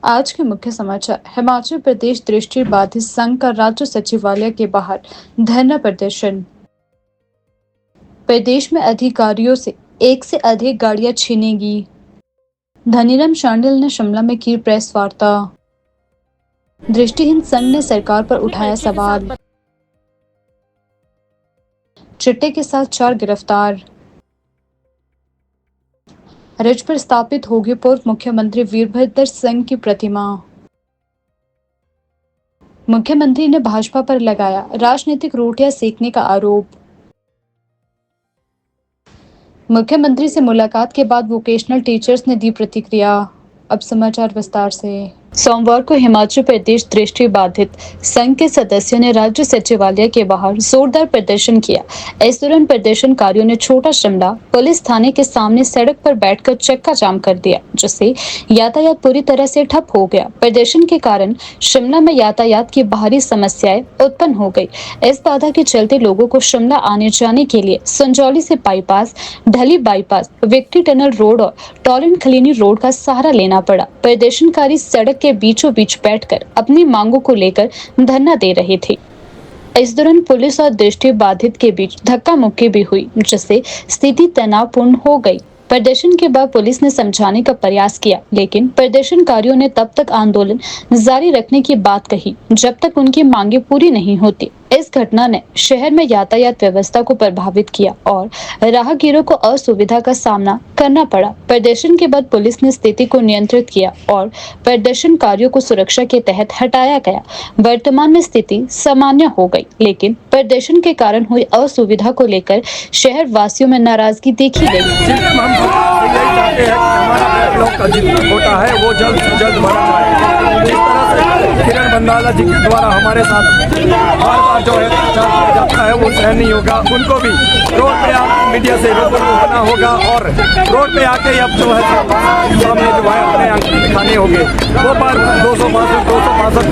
आज के मुख्य समाचार। हिमाचल प्रदेश दृष्टिबाधित संघ का राज्य सचिवालय के बाहर धरना प्रदर्शन। प्रदेश में अधिकारियों से एक से अधिक गाड़ियां छीनेगी। धनीराम शांडिल ने शिमला में की प्रेस वार्ता। दृष्टिहीन संघ ने सरकार पर उठाया सवाल। चिट्टे के साथ 4 गिरफ्तार। रिज पर स्थापित होगी पूर्व मुख्यमंत्री वीरभद्र सिंह की प्रतिमा। मुख्यमंत्री ने भाजपा पर लगाया राजनीतिक रोटियां सेकने का आरोप। मुख्यमंत्री से मुलाकात के बाद वोकेशनल टीचर्स ने दी प्रतिक्रिया। अब समाचार विस्तार से। सोमवार को हिमाचल प्रदेश दृष्टिबाधित संघ के सदस्यों ने राज्य सचिवालय के बाहर जोरदार प्रदर्शन किया। इस दौरान प्रदर्शनकारियों ने छोटा शिमला पुलिस थाने के सामने सड़क पर बैठकर चक्का जाम कर दिया, जिससे यातायात पूरी तरह से ठप हो गया। प्रदर्शन के कारण शिमला में यातायात की भारी समस्याएं उत्पन्न हो गई। इस बाधा के चलते लोगों को शिमला आने जाने के लिए संजौली से बाईपास, ढली बाईपास, विक्ट्री टनल रोड और टॉरेंट खलीनी रोड का सहारा लेना पड़ा। प्रदर्शनकारी सड़क के बीचों बीच बैठकर अपनी मांगों को लेकर धरना दे रहे थे। इस दौरान पुलिस और दृष्टिबाधित के बीच धक्का मुक्की भी हुई, जिससे स्थिति तनावपूर्ण हो गई। प्रदर्शन के बाद पुलिस ने समझाने का प्रयास किया, लेकिन प्रदर्शनकारियों ने तब तक आंदोलन जारी रखने की बात कही जब तक उनकी मांगे पूरी नहीं होती। इस घटना ने शहर में यातायात व्यवस्था को प्रभावित किया और राहगीरों को असुविधा का सामना करना पड़ा। प्रदर्शन के बाद पुलिस ने स्थिति को नियंत्रित किया और प्रदर्शनकारियों को सुरक्षा के तहत हटाया गया। वर्तमान में स्थिति सामान्य हो गई, लेकिन प्रदर्शन के कारण हुई असुविधा को लेकर शहर वासियों में नाराजगी देखी गई। होता है वो जल्द से जल्द भरा जाए। जिस तरह से किरण बंदाला जी के द्वारा हमारे साथ बार बार जो है प्रचार किया जाता है वो सहन नहीं होगा। उनको भी रोड पे आकर मीडिया से रूबरू होना होगा और रोड पे आके अब जो है सामने जो है अपने आंकड़े दिखाने होंगे। वो बार 262 का जो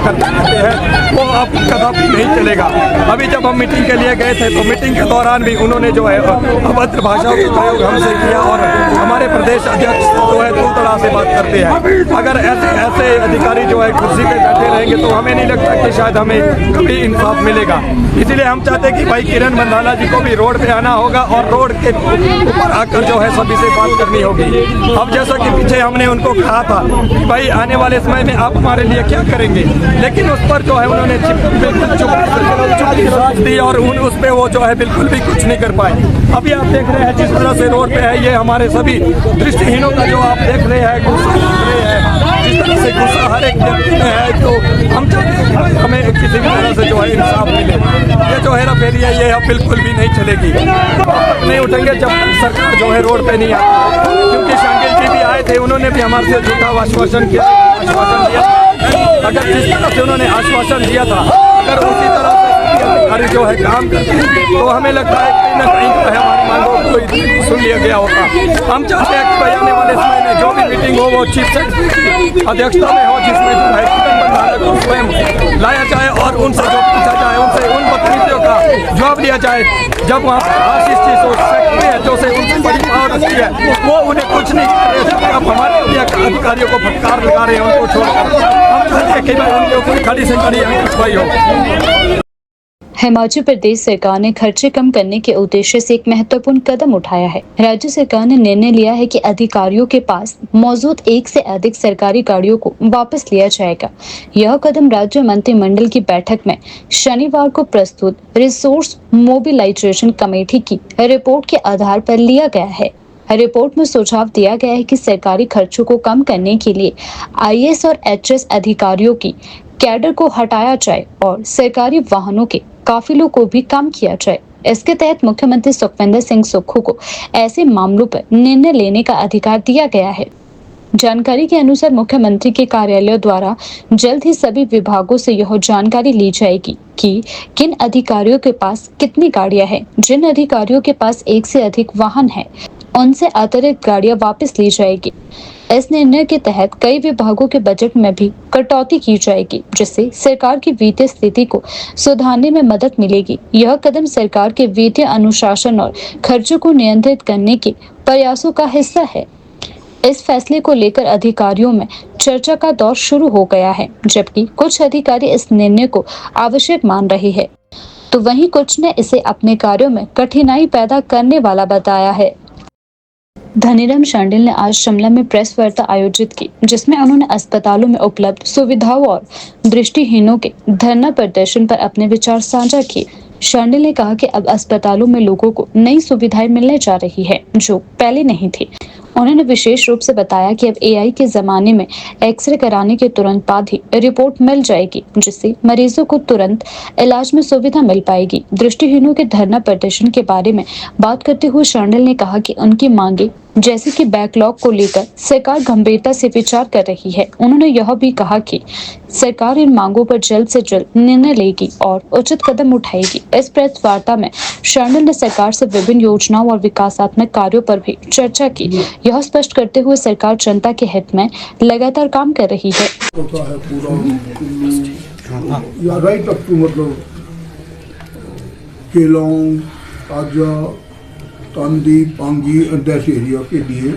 करते हैं वो अब कदापि नहीं चलेगा। अभी जब हम मीटिंग के लिए गए थे तो मीटिंग के दौरान भी उन्होंने जो है अभद्र भाषा का प्रयोग हमसे किया और हमारे प्रदेश अध्यक्ष जो है दो तरह से बात करते हैं। अगर ऐसे अधिकारी जो है कुर्सी पे बैठे रहेंगे तो हमें नहीं लगता कि शायद हमें कभी इंसाफ मिलेगा। इसीलिए हम चाहते हैं कि भाई किरण बंदाला जी को भी रोड पे आना होगा और रोड के ऊपर आकर जो है सभी से बात करनी होगी। अब जैसा कि पीछे हमने उनको कहा था कि भाई आने वाले समय में आप हमारे लिए क्या करेंगे, लेकिन उस पर जो है उन्होंने बिल्कुल चुप दी और उस पर वो जो है बिल्कुल भी कुछ नहीं कर पाए। अभी आप देख रहे हैं जिस तरह से रोड पे है, ये हमारे सभी दृष्टिहीनों का जो आप देख रहे हैं गुस्सा देख रहे हैं, जिस तरह से गुस्सा हर एक व्यक्ति में है। तो हम चाहते हैं कि हमें किसी भी तरह से जो है इंसाफ मिले। ये जो हेरा फेरी है ये अब बिल्कुल भी नहीं चलेगी। नहीं उठेंगे जब तक सरकार जो है रोड पे नहीं आती, क्योंकि शांडिल जी भी आए थे, उन्होंने भी हमारे से झूठा आश्वासन दिया। अगर जिस तरह से उन्होंने आश्वासन दिया था, अगर उसी तरह से अधिकारी जो है काम करते हैं तो हमें लगता है कहीं ना कहीं जो है हमारी मांगों को सुन लिया गया होगा। हम चाहते हैं कि भाई आने वाले समय में जो भी मीटिंग हो वो चीफ सेक्रेटरी की अध्यक्षता में हो, जिसमें जो है किरण बंदाला को स्वयं लाया जाए और उनसे जो पूछा जाए, उनसे उन बदतमीजियों का जवाब लिया जाए। जब वहाँ आशीष जी सेक्रेटरी है जो से उनसे बड़ी पावर रखती है, वो उन्हें कुछ नहीं कर रहे। अब हमारे अधिकारियों को फटकार लगा रहे हैं उनको छोड़कर। हम चाहते हैं कि भाई उनके ऊपर खड़ी से खड़ी कार्रवाई हो। हिमाचल प्रदेश सरकार ने खर्चे कम करने के उद्देश्य से एक महत्वपूर्ण कदम उठाया है। राज्य सरकार ने निर्णय लिया है कि अधिकारियों के पास मौजूद एक से अधिक सरकारी गाड़ियों को वापस लिया जाएगा। यह कदम राज्य मंत्रिमंडल की बैठक में शनिवार को प्रस्तुत रिसोर्स मोबिलाइजेशन कमेटी की रिपोर्ट के आधार पर लिया गया है। रिपोर्ट में सुझाव दिया गया है कि सरकारी खर्चों को कम करने के लिए IAS और HS अधिकारियों की कैडर को हटाया जाए और सरकारी वाहनों के काफिलों को भी कम किया जाए। इसके तहत मुख्यमंत्री सुखविंदर सिंह सुक्खू को ऐसे मामलों पर निर्णय लेने का अधिकार दिया गया है। जानकारी के अनुसार मुख्यमंत्री के कार्यालय द्वारा जल्द ही सभी विभागों से यह जानकारी ली जाएगी कि किन अधिकारियों के पास कितनी गाड़ियां हैं। जिन अधिकारियों के पास एक से अधिक वाहन है उनसे अतिरिक्त गाड़ियां वापस ली जाएगी। इस निर्णय के तहत कई विभागों के बजट में भी कटौती की जाएगी, जिससे सरकार की वित्तीय स्थिति को सुधारने में मदद मिलेगी। यह कदम सरकार के वित्तीय अनुशासन और खर्चों को नियंत्रित करने के प्रयासों का हिस्सा है। इस फैसले को लेकर अधिकारियों में चर्चा का दौर शुरू हो गया है, जबकि कुछ अधिकारी इस निर्णय को आवश्यक मान रहे हैं, तो वहीं कुछ ने इसे अपने कार्यों में कठिनाई पैदा करने वाला बताया है। धनीराम शांडिल ने आज शिमला में प्रेस वार्ता आयोजित की, जिसमें उन्होंने अस्पतालों में उपलब्ध सुविधाओं और दृष्टिहीनों के धरना प्रदर्शन पर अपने विचार साझा किए। शांडिल ने कहा कि अब अस्पतालों में लोगों को नई सुविधाएं मिलने जा रही है, जो पहले नहीं थी। उन्होंने विशेष रूप से बताया कि अब एआई के जमाने में एक्सरे कराने के तुरंत बाद ही रिपोर्ट मिल जाएगी, जिससे मरीजों को तुरंत इलाज में सुविधा मिल पाएगी। दृष्टिहीनों के धरना प्रदर्शन के बारे में बात करते हुए शांडिल ने कहा कि उनकी मांगे जैसे कि बैकलॉग को लेकर सरकार गंभीरता से विचार कर रही है। उन्होंने यह भी कहा कि सरकार इन मांगों पर जल्द से जल्द निर्णय लेगी और उचित कदम उठाएगी। इस प्रेस वार्ता में शांडिल ने सरकार से विभिन्न योजनाओं और विकासात्मक कार्यों पर भी चर्चा की, यह स्पष्ट करते हुए सरकार जनता के हित में लगातार काम कर रही है। राइट अप टू मतलब केलोंग, ताजा, Tandi, Pangi and that area के लिए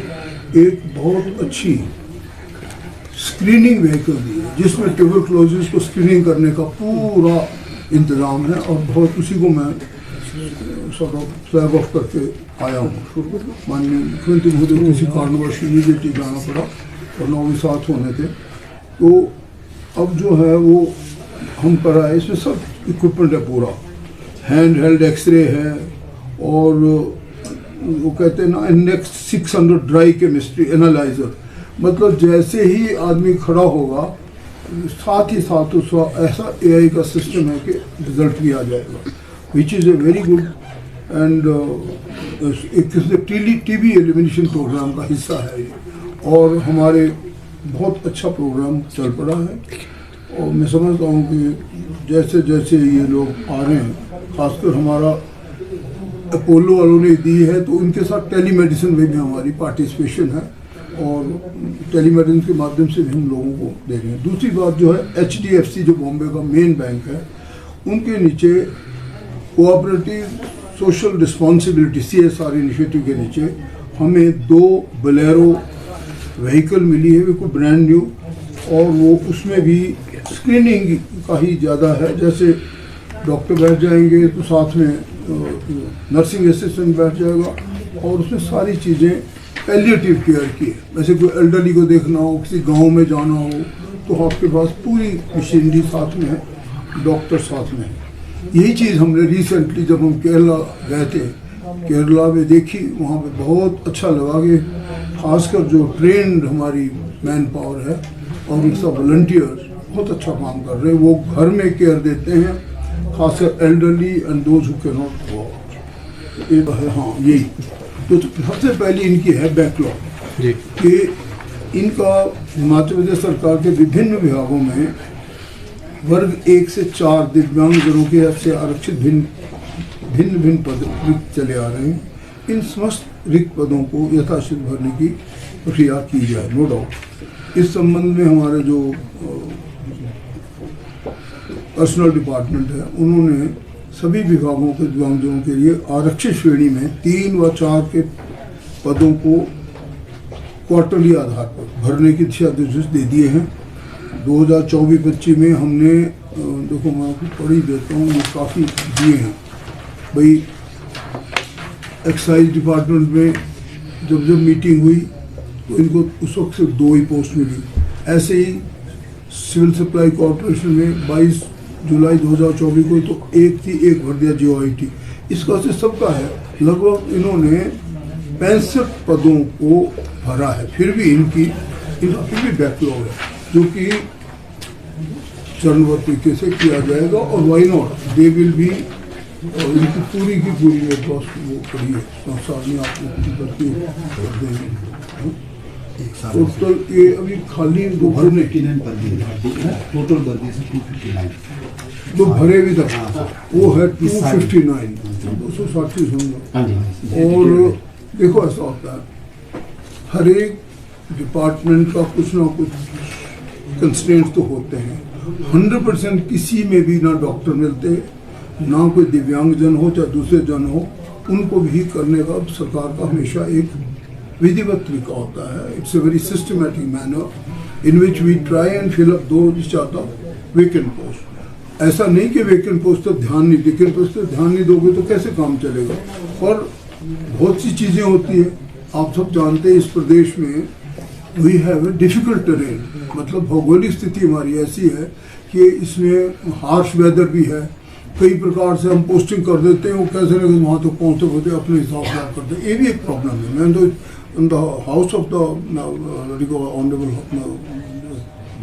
एक बहुत अच्छी स्क्रीनिंग व्हीकल दी है, जिसमें ट्यूबरक्लोसिस को स्क्रीनिंग करने का पूरा इंतजाम है और बहुत उसी को मैं सॉर्ट ऑफ फ्लैग ऑफ करके आया हूँ। माननीय मुख्यमंत्री महोदय को किसी कारणवश इमीडिएटली जाना पड़ा और 9 साथ होने थे, तो अब जो है वो हम कराए। इसमें सब इक्विपमेंट है, पूरा हैंड हेल्ड एक्सरे है और वो कहते हैं ना नेक्स्ट 600 ड्राई केमिस्ट्री एनालाइजर, मतलब जैसे ही आदमी खड़ा होगा साथ ही साथ उसका ऐसा एआई का सिस्टम है कि रिजल्ट भी आ जाएगा, which is a very good and एक टीबी एलिमिनेशन प्रोग्राम का हिस्सा है ये, और हमारे बहुत अच्छा प्रोग्राम चल पड़ा है। और मैं समझता हूँ कि जैसे जैसे ये लोग आ रहे हैं, खासकर हमारा अपोलो वालों ने दी है, तो उनके साथ टेलीमेडिसिन में भी हमारी पार्टिसिपेशन है और टेलीमेडिसिन के माध्यम से भी हम लोगों को दे रहे हैं। दूसरी बात जो है HDFC जो बॉम्बे का मेन बैंक है, उनके नीचे cooperative social responsibility CSR initiative के नीचे हमें 2 बोलेरो व्हीकल मिली है, बिल्कुल ब्रांड न्यू, और वो उसमें भी स्क्रीनिंग का ही ज़्यादा है। जैसे डॉक्टर बैठ जाएंगे तो साथ में नर्सिंग असिस्टेंट बैठ जाएगा और उसमें सारी चीज़ें पैलिएटिव केयर की है। वैसे कोई एल्डरली को देखना हो, किसी गांव में जाना हो, तो आपके पास पूरी मशीनरी साथ में है, डॉक्टर साथ में है। यही चीज़ हमने रिसेंटली जब हम केरला गए थे, केरला में देखी, वहाँ पे बहुत अच्छा लगा कि खासकर जो ट्रेंड हमारी मैन पावर है और उनका वॉलंटियर्स बहुत अच्छा काम कर रहे हैं। वो घर में केयर देते हैं, खासकर elderly and those who can not go out. हाँ, यही तो सबसे पहले इनकी है बैकलॉग कि इनका हिमाचल प्रदेश सरकार के विभिन्न विभागों में वर्ग 1 से 4 दिव्यांग जनों के से आरक्षित भिन्न पद रिक्त चले आ रहे हैं। इन समस्त रिक्त पदों को यथाशीघ्र भरने की प्रक्रिया की जाए, नो डाउट। इस संबंध में हमारे जो पर्सनल डिपार्टमेंट है, उन्होंने सभी विभागों के दिव्यांगजनों के लिए आरक्षित श्रेणी में 3 व 4 के पदों को क्वार्टरली आधार पर भरने की दिशा निर्देश दे दिए हैं। 2024-25 में हमने देखो मैं आपको पढ़ ही देता हूँ, ये काफ़ी दिए हैं भाई। एक्साइज डिपार्टमेंट में जब मीटिंग हुई तो इनको उस वक्त सिर्फ 2 ही पोस्ट मिली। ऐसे ही सिविल सप्लाई कॉरपोरेशन में 22 जुलाई 2024 को तो 1 थी, 1 भर दिया JOIT। इसका से सबका है, लगभग इन्होंने 65 पदों को भरा है। फिर भी इनका फिर भी बैकलॉग है, जो कि चरणबद्ध तरीके से किया जाएगा। और why not, they will be, इनकी पूरी की पूरी वो करिए संसार में आप लोग करके कर देंगे। टोटल ये अभी खाली 2 भरने टोटल बर्दी से 259 जो भरे भी तक वो है 259, 260 समझो। और देखो ऐसा होता है, हर एक डिपार्टमेंट का कुछ ना कुछ कंस्ट्रेंट्स तो होते हैं। 100% किसी में भी ना डॉक्टर मिलते, ना कोई दिव्यांग जन हो चाहे दूसरे जन हो, उनको भी करने का सरकार का हमेशा एक विधिवत तरीका होता है. It's a very systematic manner in which we try and fill up those vacant post. ऐसा नहीं कि वेकेंट पोस्ट पर ध्यान नहीं, वेकेंट पोस्ट पर ध्यान नहीं दोगे तो कैसे काम चलेगा. और बहुत सी चीज़ें होती हैं, आप सब जानते हैं इस प्रदेश में we have a difficult terrain. मतलब भौगोलिक स्थिति हमारी ऐसी है कि इसमें हार्श वेदर भी है. कई प्रकार से हम पोस्टिंग कर देते हैं, वो कैसे ना कैसे वहाँ तक पहुँचते होते अपने हिसाब से आप करते हैं. ये भी एक प्रॉब्लम है. मैं तो in the house of the honourable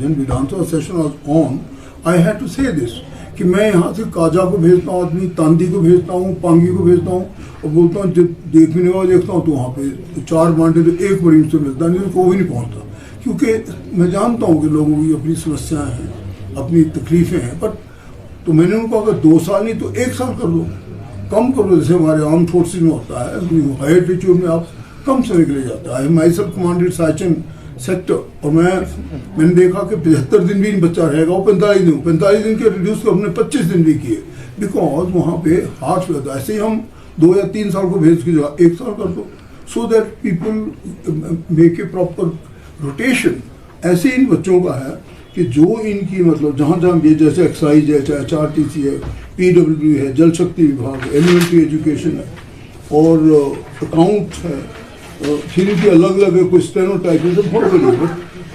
जन विधानसभा session was on, I had to say this कि मैं यहाँ से काजा को भेजता हूँ आदमी, तांदी को भेजता हूँ, पांगी को भेजता हूँ और बोलता हूँ देखने वाला देखता हूँ तो वहाँ पे 4 बांटे तो एक मरीज से मिलता नहीं, तो कोई नहीं पहुँचता. क्योंकि मैं जानता हूँ कि लोगों की अपनी समस्याएं हैं, अपनी तकलीफ़ें हैं. बट तो मैंने उनको अगर 2 साल नहीं तो 1 साल कर दो, कम कर दो. जैसे हमारे आर्म फोर्सेज में होता है, हायर एल्टीट्यूड में आप कम समय के लिए जाता है. माई सेल्फ कमांडेड साइचन सेक्टर और मैंने देखा कि 75 दिन भी नहीं बच्चा रहेगा, वो 45 दिन के रिड्यूस को हमने 25 दिन भी किए. बिकॉज वहाँ पे हार्श वेदर. ऐसे ही हम 2 या 3 साल को भेज की जगह 1 साल कर दो, so that people make a proper rotation. ऐसे इन बच्चों का है कि जो इनकी मतलब जहाँ जहाँ भी जैसे एक्साइज है, चाहे HRTC है, PWD है, जल शक्ति विभाग है, एलिमेंट्री एजुकेशन है और अकाउंट है, फिर इनकी अलग अलग है, कोई स्टेनोटाइप है, सब बहुत बड़ी. बट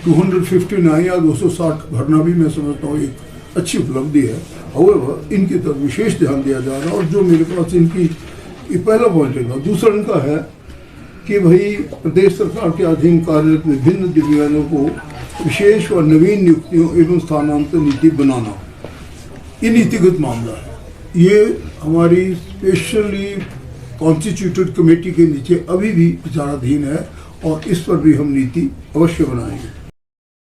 259 या 260 भरना भी मैं समझता हूँ एक अच्छी उपलब्धि है. हाउएवर इनकी तरफ विशेष ध्यान दिया जा रहा है. और जो मेरे पास इनकी ये पहला पॉइंट है. दूसरा इनका है कि भाई प्रदेश सरकार के अधीन कार्यरत विभिन्न दिव्यांगों को विशेष और नवीन नियुक्तियों एवं स्थानांतरण नीति बनाना. ये नीतिगत मामला है. ये हमारी स्पेशली कॉन्स्टिट्यूटेड कमेटी के नीचे अभी भी विचाराधीन है और इस पर भी हम नीति अवश्य बनाएंगे.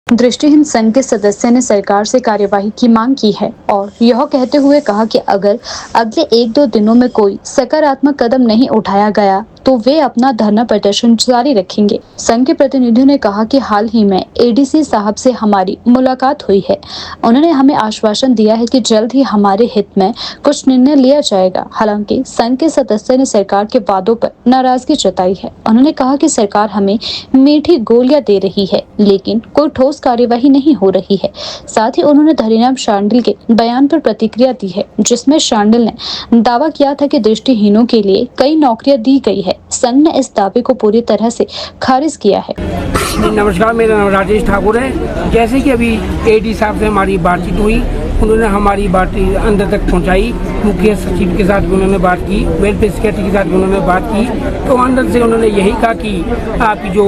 दृष्टिहीन संघ के सदस्य ने सरकार से कार्यवाही की मांग की है और यह कहते हुए कहा कि अगर अगले 1-2 दिनों में कोई सकारात्मक कदम नहीं उठाया गया तो वे अपना धरना प्रदर्शन जारी रखेंगे. संघ के प्रतिनिधियों ने कहा कि हाल ही में ADC साहब से हमारी मुलाकात हुई है. उन्होंने हमें आश्वासन दिया है कि जल्द ही हमारे हित में कुछ निर्णय लिया जाएगा. हालांकि संघ के सदस्य ने सरकार के वादों पर नाराजगी जताई है. उन्होंने कहा कि सरकार हमें मीठी गोलियां दे रही है लेकिन कोई ठोस कार्यवाही नहीं हो रही है. साथ ही उन्होंने धनीराम शांडिल के बयान पर प्रतिक्रिया दी है जिसमें शांडिल ने दावा किया था कि दृष्टिहीनों के लिए कई नौकरियां दी गई है. संघ ने इस दावे को पूरी तरह से खारिज किया है. नमस्कार, मेरा नाम राजेश ठाकुर है. जैसे कि अभी AD साहब से हमारी बातचीत हुई, उन्होंने हमारी बात अंदर तक पहुंचाई. मुख्य सचिव के साथ भी उन्होंने बात की, वेलफेयर सेक्रेटरी के साथ भी उन्होंने बात की. तो अंदर से उन्होंने यही कहा कि आपकी जो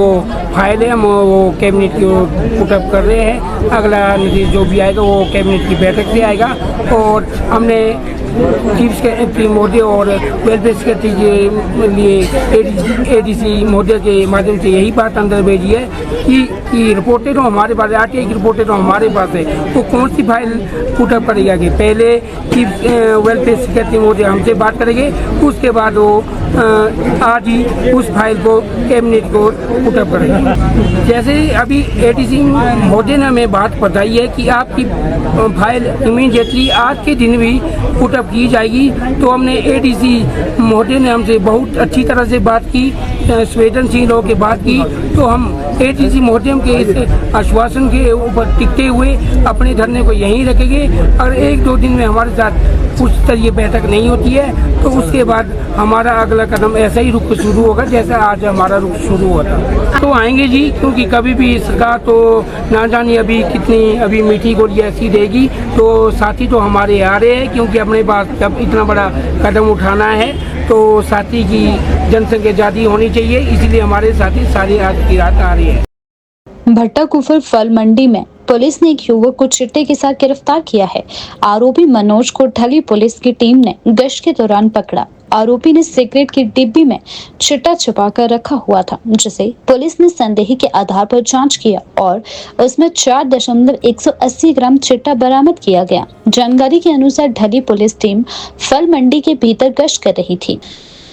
फाइल है हम वो कैबिनेट को पुटअप कर रहे हैं. अगला निर्देश जो भी आएगा वो कैबिनेट की बैठक से आएगा. और हमने चीफ सेक्रेटरी महोदय और वेलफेयर सेक्रेटरी के लिए ADC महोदय के माध्यम से यही बात अंदर भेजी है कि रिपोर्टें तो हमारे पास RTI की रिपोर्टें तो हमारे पास है. वो कौन सी फाइल पुटअप करेगा कि पहले चीफ वेलफेयर सेक्रेटरी महोदय हमसे बात करेंगे, उसके बाद वो आज ही उस फाइल को कैबिनेट को पुटअप करेंगे. जैसे अभी ADC महोदय ने हमें बात बताई है कि आपकी फाइल इमीडिएटली आज के दिन भी पुटअप की जाएगी. तो हमने ADC महोदय ने हमसे बहुत अच्छी तरह से बात की, संवेदनशील होकर बात की. तो हम ADC महोदय के इस आश्वासन के ऊपर टिकते हुए अपने धरने को यहीं रखेंगे. अगर 1-2 दिन में हमारे साथ उस तरह बैठक नहीं होती है तो उसके बाद हमारा अगला कदम ऐसा ही रुख शुरू होगा जैसा आज हमारा रुख शुरू हुआ था. तो आएंगे जी, क्योंकि कभी भी सरकार तो ना जाने अभी कितनी अभी मीठी गोली ऐसी देगी. तो साथी तो हमारे आ रहे हैं, क्योंकि अपने पास जब इतना बड़ा कदम उठाना है तो साथी की जनसंख्या ज़्यादा होनी चाहिए. इसलिए हमारे साथी सारी आज की रात आ रही है. भट्टा कुफर फल मंडी में पुलिस ने एक युवक को चिट्टे के साथ गिरफ्तार किया है. आरोपी मनोज को ढली पुलिस की टीम ने गश्त के दौरान पकड़ा. आरोपी ने सिगरेट की डिब्बी में चिट्टा छुपाकर रखा हुआ था, जिसे पुलिस ने संदेह के आधार पर जांच किया और उसमें 4.180 ग्राम चिट्टा बरामद किया गया. जानकारी के अनुसार ढली पुलिस टीम फल मंडी के भीतर गश्त कर रही थी.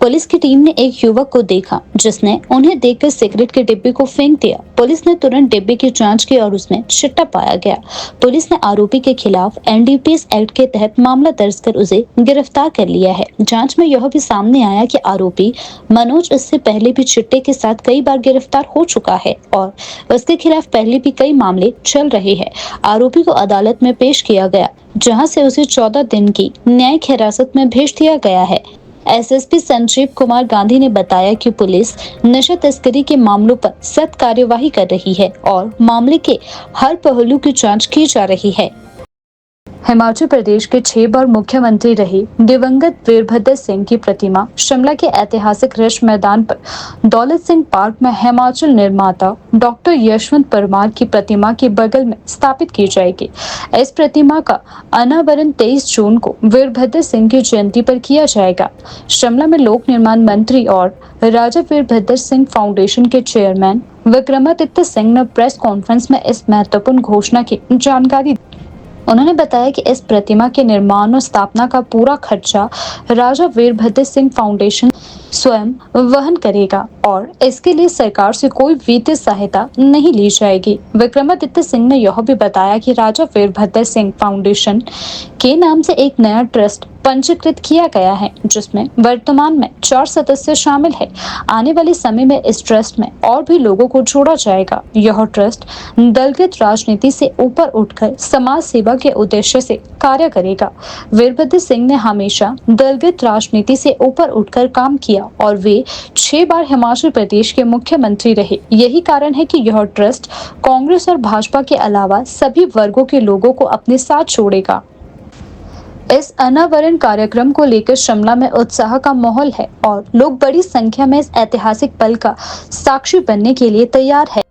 पुलिस की टीम ने एक युवक को देखा जिसने उन्हें देखकर सिगरेट के डिब्बे को फेंक दिया। पुलिस ने तुरंत डिब्बे की जांच की और उसमें चिट्टा पाया गया। पुलिस ने आरोपी के खिलाफ एनडीपीएस एक्ट के तहत मामला दर्ज कर उसे गिरफ्तार कर लिया है। जांच में यह भी सामने आया कि आरोपी मनोज इससे पहले भी चिट्टे के साथ कई बार गिरफ्तार हो चुका है और उसके खिलाफ पहले भी कई मामले चल रहे हैं। आरोपी को अदालत में पेश किया गया, जहां से उसे 14 दिन की न्यायिक हिरासत में भेज दिया गया है। एसएसपी संजीव कुमार गांधी ने बताया कि पुलिस नशा तस्करी के मामलों पर सख्त कार्यवाही कर रही है और मामले के हर पहलू की जांच की जा रही है। हिमाचल प्रदेश के 6 बार मुख्यमंत्री रहे दिवंगत वीरभद्र सिंह की प्रतिमा शिमला के ऐतिहासिक रिज मैदान पर दौलत सिंह पार्क में हिमाचल निर्माता डॉक्टर यशवंत परमार की प्रतिमा के बगल में स्थापित की जाएगी। इस प्रतिमा का अनावरण 23 जून को वीरभद्र सिंह की जयंती पर किया जाएगा। शिमला में लोक निर्माण मंत्री और राजा वीरभद्र सिंह फाउंडेशन के चेयरमैन विक्रमादित्य सिंह ने प्रेस कॉन्फ्रेंस में इस महत्वपूर्ण घोषणा की जानकारी दी। उन्होंने बताया कि इस प्रतिमा के निर्माण और स्थापना का पूरा खर्चा राजा वीरभद्र सिंह फाउंडेशन स्वयं वहन करेगा और इसके लिए सरकार से कोई वित्तीय सहायता नहीं ली जाएगी। विक्रमादित्य सिंह ने यह भी बताया कि राजा वीरभद्र सिंह फाउंडेशन के नाम से एक नया ट्रस्ट पंजीकृत किया गया है, जिसमें वर्तमान में 4 सदस्य शामिल है। आने वाले समय में इस ट्रस्ट में और भी लोगों को जोड़ा जाएगा। यह ट्रस्ट दलगत राजनीति से ऊपर उठकर समाज सेवा के उद्देश्य से कार्य करेगा। वीरभद्र सिंह ने हमेशा दलगत राजनीति से ऊपर उठकर काम किया और वे 6 बार हिमाचल प्रदेश के मुख्यमंत्री रहे। यही कारण है कि यह ट्रस्ट कांग्रेस और भाजपा के अलावा सभी वर्गों के लोगों को अपने साथ जोड़ेगा। इस अनावरण कार्यक्रम को लेकर शिमला में उत्साह का माहौल है और लोग बड़ी संख्या में इस ऐतिहासिक पल का साक्षी बनने के लिए तैयार है।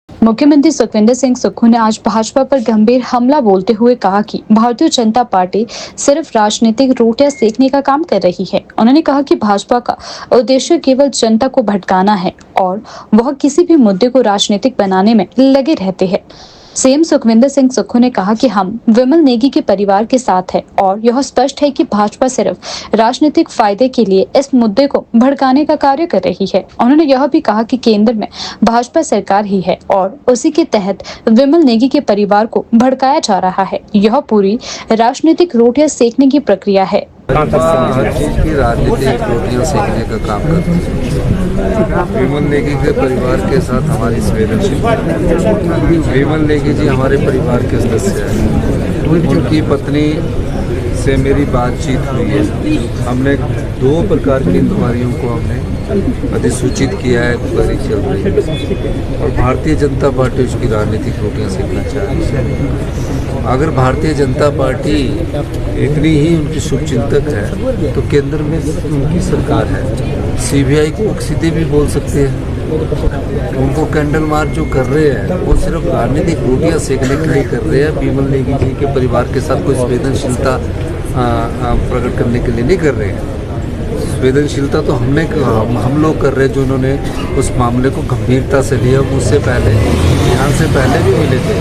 मुख्यमंत्री सुखविंदर सिंह सुक्खू ने आज भाजपा पर गंभीर हमला बोलते हुए कहा कि भारतीय जनता पार्टी सिर्फ राजनीतिक रोटियां सेकने का काम कर रही है। उन्होंने कहा कि भाजपा का उद्देश्य केवल जनता को भटकाना है और वह किसी भी मुद्दे को राजनीतिक बनाने में लगे रहते हैं। सीएम सुखविंदर सिंह सुक्खू ने कहा कि हम विमल नेगी के परिवार के साथ है और यह स्पष्ट है कि भाजपा सिर्फ राजनीतिक फायदे के लिए इस मुद्दे को भड़काने का कार्य कर रही है। उन्होंने यह भी कहा कि केंद्र में भाजपा सरकार ही है और उसी के तहत विमल नेगी के परिवार को भड़काया जा रहा है। यह पूरी राजनीतिक रोटियां सेकने की प्रक्रिया है। हर चीज की राजनीतिक रोटियां सेकने का काम करती है। विमल नेगी के परिवार के साथ हमारी संवेदनशीलता। विमल नेगी जी हमारे परिवार के सदस्य हैं। उनकी पत्नी से मेरी बातचीत हुई है। हमने 2 प्रकार की इंक्वायरियों को हमने अधिसूचित किया है, इंक्वायरी चल रही है और भारतीय जनता पार्टी उसकी राजनीतिक रोटियां सेकना चाह रही है। अगर भारतीय जनता पार्टी इतनी ही उनकी शुभचिंतक है तो केंद्र में उनकी सरकार है। सीबीआई को सीधे भी बोल सकते हैं। उनको कैंडल मार्च जो कर रहे हैं वो सिर्फ राजनीतिक रोटियां सेकने के लिए कर रहे हैं। विमल नेगी जी के परिवार के साथ कोई संवेदनशीलता प्रकट करने के लिए नहीं कर रहे हैं। संवेदनशीलता तो हम लोग कर रहे हैं, जो उन्होंने उस मामले को गंभीरता से लिया। मुझसे पहले यहाँ से पहले भी मिले थे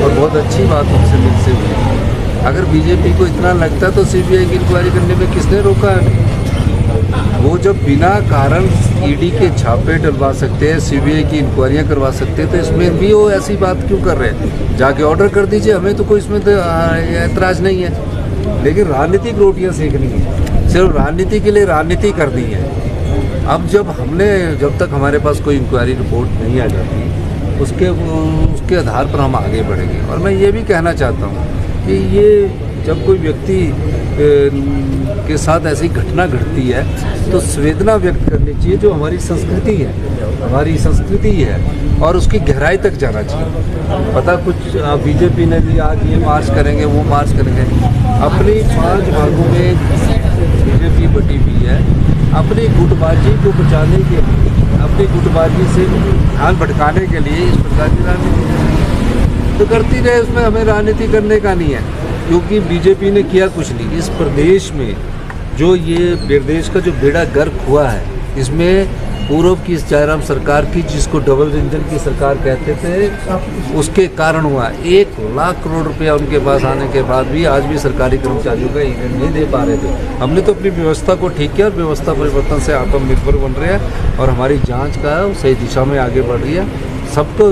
और बहुत अच्छी बात उनसे मिलसे हुई। अगर बीजेपी को इतना लगता तो सीबीआई की इंक्वायरी करने में किसने रोका है? वो जब बिना कारण ईडी के छापे डलवा सकते हैं, सीबीआई की इंक्वायरियां करवा सकते हैं, तो इसमें भी वो ऐसी बात क्यों कर रहे हैं? जाके ऑर्डर कर दीजिए, हमें तो कोई इसमें एतराज़ नहीं है। लेकिन राजनीतिक रोटियां सेकनी है, सिर्फ राजनीति के लिए राजनीति करनी है। अब जब तक हमारे पास कोई इंक्वायरी रिपोर्ट नहीं आ जाती उसके आधार पर हम आगे बढ़ेंगे। और मैं ये भी कहना चाहता हूँ कि ये जब कोई व्यक्ति के साथ ऐसी घटना घटती है तो संवेदना व्यक्त करनी चाहिए, जो हमारी संस्कृति है और उसकी गहराई तक जाना चाहिए। पता कुछ बीजेपी ने भी आज ये मार्च करेंगे, वो मार्च करेंगे। अपनी 5 भागों में बीजेपी बटी हुई है। अपनी गुटबाजी को बचाने के लिए, अपनी गुटबाजी से ध्यान भटकाने के लिए इस प्रकार की राजनीति तो करती रहे। उसमें हमें राजनीति करने का नहीं है, क्योंकि बीजेपी ने किया कुछ नहीं। इस प्रदेश में जो ये प्रदेश का जो बेड़ा गर्क हुआ है, इसमें पूर्व की जयराम सरकार की, जिसको डबल इंजन की सरकार कहते थे, उसके कारण हुआ। 1 लाख करोड़ रुपया उनके पास आने के बाद भी आज भी सरकारी कर्मचारियों का ईंधन नहीं दे पा रहे थे। हमने तो अपनी व्यवस्था को ठीक किया और व्यवस्था परिवर्तन से आत्मनिर्भर बन रहे हैं और हमारी जांच का सही दिशा में आगे बढ़ रही है। सबको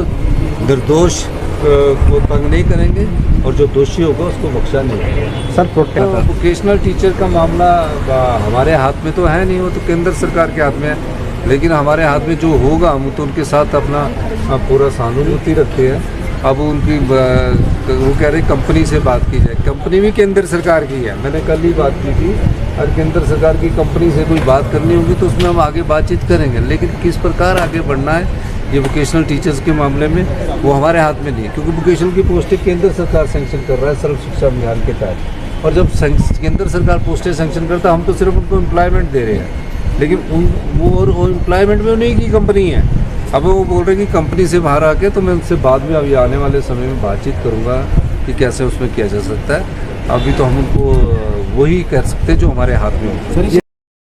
निर्दोष को तंग नहीं करेंगे और जो दोषी होगा उसको बख्शा नहीं जाएगा। सर प्रोटेक्ट वोकेशनल टीचर का मामला हमारे हाथ में तो है नहीं, वो तो केंद्र सरकार के हाथ में है। लेकिन हमारे हाथ में जो होगा हम तो उनके साथ अपना पूरा सहानुभूति रखते हैं। अब उनकी वो कह रहे कंपनी से बात की जाए, कंपनी भी केंद्र सरकार की है। मैंने कल ही बात की थी, अगर केंद्र सरकार की कंपनी से कोई बात करनी होगी तो उसमें हम आगे बातचीत करेंगे। लेकिन किस प्रकार आगे बढ़ना है ये वोकेशनल टीचर्स के मामले में वो हमारे हाथ में नहीं है, क्योंकि वोकेशनल की पोस्टें केंद्र सरकार सैंक्शन कर रहा है सर्व शिक्षा अभियान के तहत। और जब केंद्र सरकार पोस्टें सैंक्शन करता है हम तो सिर्फ उनको एम्प्लॉयमेंट दे रहे हैं, लेकिन वो एम्प्लॉयमेंट में उन्हीं की कंपनी है। अब वो बोल रहे हैं कि कंपनी से बाहर आके, तो मैं उनसे बाद में अभी आने वाले समय में बातचीत करूँगा कि कैसे उसमें किया जा सकता है। अभी तो हम उनको वही कर सकते हैं जो हमारे हाथ में हो।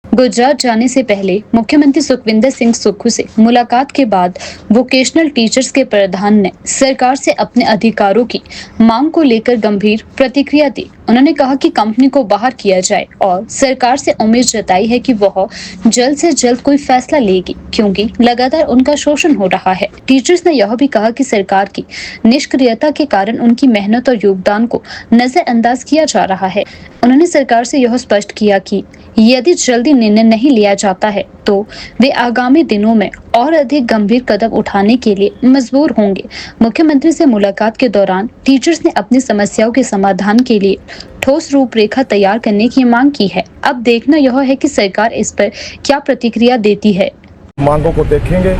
गुजरात जाने से पहले मुख्यमंत्री सुखविंदर सिंह सुक्खू से मुलाकात के बाद वोकेशनल टीचर्स के प्रधान ने सरकार से अपने अधिकारों की मांग को लेकर गंभीर प्रतिक्रिया दी। उन्होंने कहा कि कंपनी को बाहर किया जाए और सरकार से उम्मीद जताई है कि वह जल्द से जल्द कोई फैसला लेगी, क्योंकि लगातार उनका शोषण हो रहा है। टीचर्स ने यह भी कहा कि सरकार की निष्क्रियता के कारण उनकी मेहनत और योगदान को नजरअंदाज किया जा रहा है। उन्होंने सरकार से यह स्पष्ट किया कि यदि जल्दी निर्णय नहीं लिया जाता है तो वे आगामी दिनों में और अधिक गंभीर कदम उठाने के लिए मजबूर होंगे। मुख्यमंत्री से मुलाकात के दौरान टीचर्स ने अपनी समस्याओं के समाधान के लिए ठोस रूपरेखा तैयार करने की मांग की है। अब देखना यह है कि सरकार इस पर क्या प्रतिक्रिया देती है। मांगों को देखेंगे,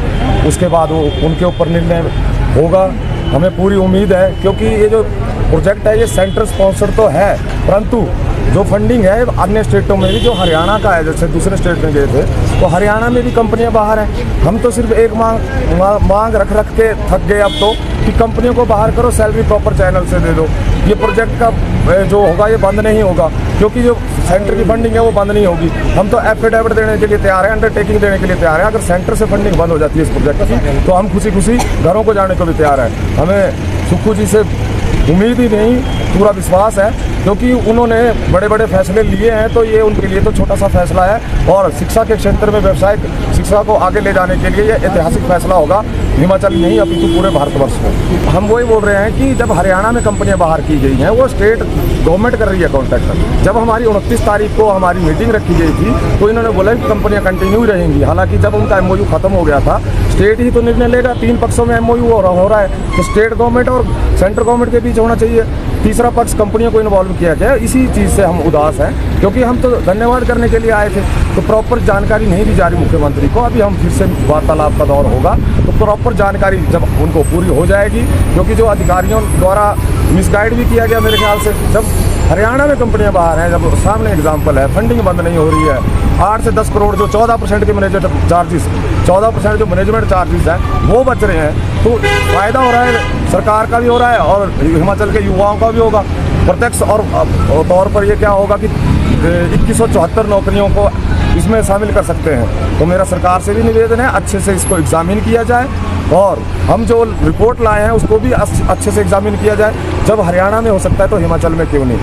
उसके बाद वो उनके ऊपर निर्णय होगा। हमें पूरी उम्मीद है, क्योंकि ये जो प्रोजेक्ट है ये सेंट्रल स्पॉन्सर तो है, परंतु जो फंडिंग है अन्य स्टेटों में भी, जो हरियाणा का है, जैसे दूसरे स्टेट में गए थे तो हरियाणा में भी कंपनियां बाहर हैं। हम तो सिर्फ एक मांग रख के थक गए अब तो, कि कंपनियों को बाहर करो, सैलरी प्रॉपर चैनल से दे दो। ये प्रोजेक्ट का जो होगा ये बंद नहीं होगा, क्योंकि जो सेंटर की फंडिंग है वो बंद नहीं होगी। हम तो एफिडेविट देने के लिए तैयार हैं, अंडरटेकिंग देने के लिए तैयार हैं। अगर सेंटर से फंडिंग बंद हो जाती है इस प्रोजेक्ट की तो हम खुशी घरों को जाने को भी तैयार हैं। हमें सुक्खू जी से उम्मीद ही नहीं, पूरा विश्वास है, क्योंकि उन्होंने बड़े बड़े फैसले लिए हैं, तो ये उनके लिए तो छोटा सा फैसला है। और शिक्षा के क्षेत्र में व्यावसायिक शिक्षा को आगे ले जाने के लिए ये ऐतिहासिक फैसला होगा, हिमाचल नहीं अपितु पूरे भारतवर्ष में। हम वही बोल रहे हैं कि जब हरियाणा में कंपनियां बाहर की गई हैं, वो स्टेट गवर्नमेंट कर रही है कॉन्ट्रैक्ट। जब हमारी 29 तारीख को हमारी मीटिंग रखी गई थी तो इन्होंने बोला कि कंपनियां कंटिन्यू रहेंगी। हालांकि जब उनका MOU खत्म हो गया था, स्टेट ही तो निर्णय लेगा, 3 पक्षों में MOU हो रहा है, तो स्टेट गवर्नमेंट और सेंट्रल गवर्नमेंट के बीच होना चाहिए। तीसरा पक्ष कंपनियों को इन्वॉल्व किया गया। इसी चीज़ से हम उदास हैं, क्योंकि हम तो धन्यवाद करने के लिए आए थे, तो प्रॉपर जानकारी नहीं दी जा रही मुख्यमंत्री को। अभी हम फिर से वार्तालाप का दौर होगा तो प्रॉपर जानकारी जब उनको पूरी हो जाएगी, क्योंकि जो अधिकारियों द्वारा मिसगाइड भी किया गया मेरे ख्याल से। जब हरियाणा में कंपनियां बाहर हैं, जब सामने एग्जाम्पल है, फंडिंग बंद नहीं हो रही है, 8 से 10 करोड़ जो 14% के मैनेजमेंट चार्जेस, 14% जो मैनेजमेंट चार्जेस हैं वो बच रहे हैं, तो फ़ायदा हो रहा है, सरकार का भी हो रहा है और हिमाचल के युवाओं का भी होगा प्रत्यक्ष। और तौर पर ये क्या होगा कि 2174 नौकरियों को इसमें शामिल कर सकते हैं। तो मेरा सरकार से भी निवेदन है, अच्छे से इसको एग्जामिन किया जाए और हम जो रिपोर्ट लाए हैं उसको भी अच्छे से एग्जामिन किया जाए। जब हरियाणा में हो सकता है तो हिमाचल में क्यों नहीं।